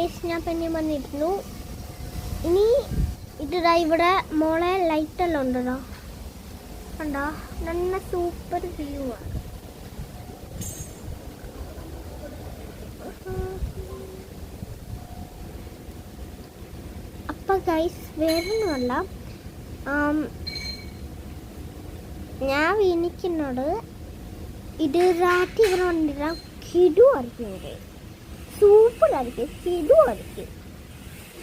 Guys ഞാൻ പിന്നെ വന്നിരുന്നു. ഇനി ഇതാ ഇവിടെ മോളെ ലൈറ്റെല്ലാം ഉണ്ടോ കണ്ടോ, നല്ല സൂപ്പർ വ്യൂ ആണ്. അപ്പം ഗൈസ് വേറൊന്നുമല്ല, ഞാൻ വീണിക്കുന്നോട് ഇത് രാത്രി ഇവിടെ വന്നിട്ട് കിടുവായിരിക്കും, സൂപ്പറായിരിക്കും, കിടുവായിരിക്കും.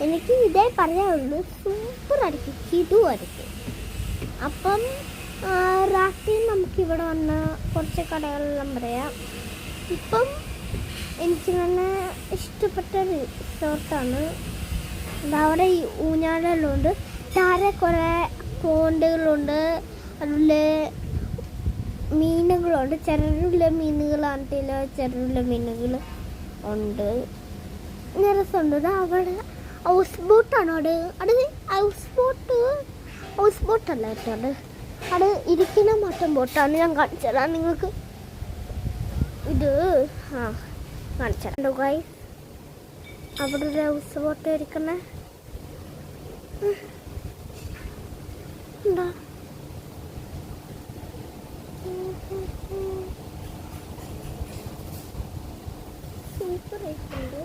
എനിക്ക് ഇതേ പറയാനുള്ളൂ, സൂപ്പറായിരിക്കും, കിടുവായിരിക്കും. അപ്പം രാത്രി നമുക്കിവിടെ വന്ന് കുറച്ച് കടകളെല്ലാം പറയാം. ഇപ്പം എനിക്ക് നല്ല ഇഷ്ടപ്പെട്ട റിസോർട്ടാണ്. അവിടെ ഈ ഊഞ്ഞാലെല്ലാം ഉണ്ട്, താഴെ കുറേ പോണ്ടുകളുണ്ട്, അതിൽ മീനുകളുണ്ട്, ചെറുള്ള മീനുകളാണെങ്കിലോ ചെറുള്ള മീനുകൾ ഉണ്ട്, രസമുണ്ട്. അവിടെ ഹൗസ് ബോട്ടാണ്, അവിടെ ഹൗസ് ബോട്ടല്ല കേട്ടോ, അവിടെ ഇരിക്കുന്ന മട്ടൻ ബോട്ടാണ്. ഞാൻ കാണിച്ചു തരാം നിങ്ങൾക്ക്. ഇത് കാണിച്ചു തരാം ഗൈസ്. അവിടെ ഒരു ഹൗസ് ബോട്ട് ഇരിക്കണേ എന്താ, സൂപ്പർ ആയിട്ടുണ്ട്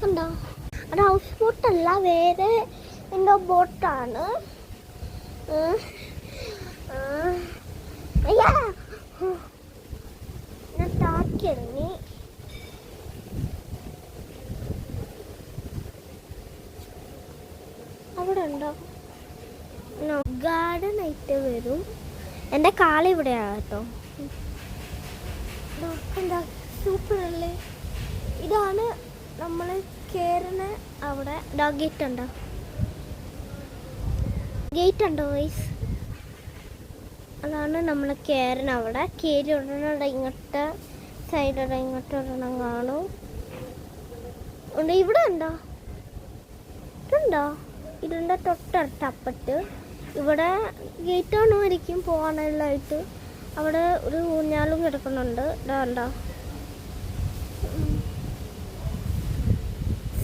കണ്ടോ. അത് ഹൗസ് ബോട്ടല്ല, വേറെ എന്തോ ബോട്ടാണ്. ഞാൻ താക്കിയിറങ്ങി. അവിടെ ഉണ്ടോ ഗാർഡൻ ആയിട്ട് വരും. എൻ്റെ കാലിവിടെയാണ് കേട്ടോ. എന്താ സൂപ്പർ അല്ലേ. ഇതാണ് നമ്മൾ കയറുന്ന അവിടെ. ഗേറ്റ് ഉണ്ടോ, ഗേറ്റ് ഉണ്ടോ വൈസ്, അതാണ് നമ്മൾ കയറുന്ന അവിടെ. കയറി ഉടനെ ഇങ്ങോട്ട് സൈഡ് ഇങ്ങോട്ട് ഒരെണ്ണം കാണും. ഇവിടെ ഉണ്ടോ, ഇതുണ്ടോ, ഇതിൻ്റെ തൊട്ടടുത്തപ്പത്ത് ഇവിടെ ഗേറ്റ് ആണോയിരിക്കും പോകാനെല്ലായിട്ട്. അവിടെ ഒരു ഊഞ്ഞാലും കിടക്കുന്നുണ്ട്. ഇതാണ്ടോ,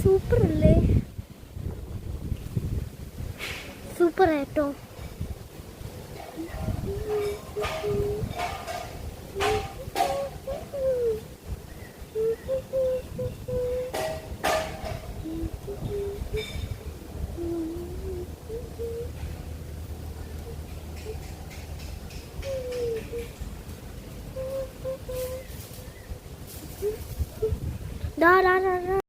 സൂപ്പർ അല്ലേ, സൂപ്പർ ആയിട്ടോ.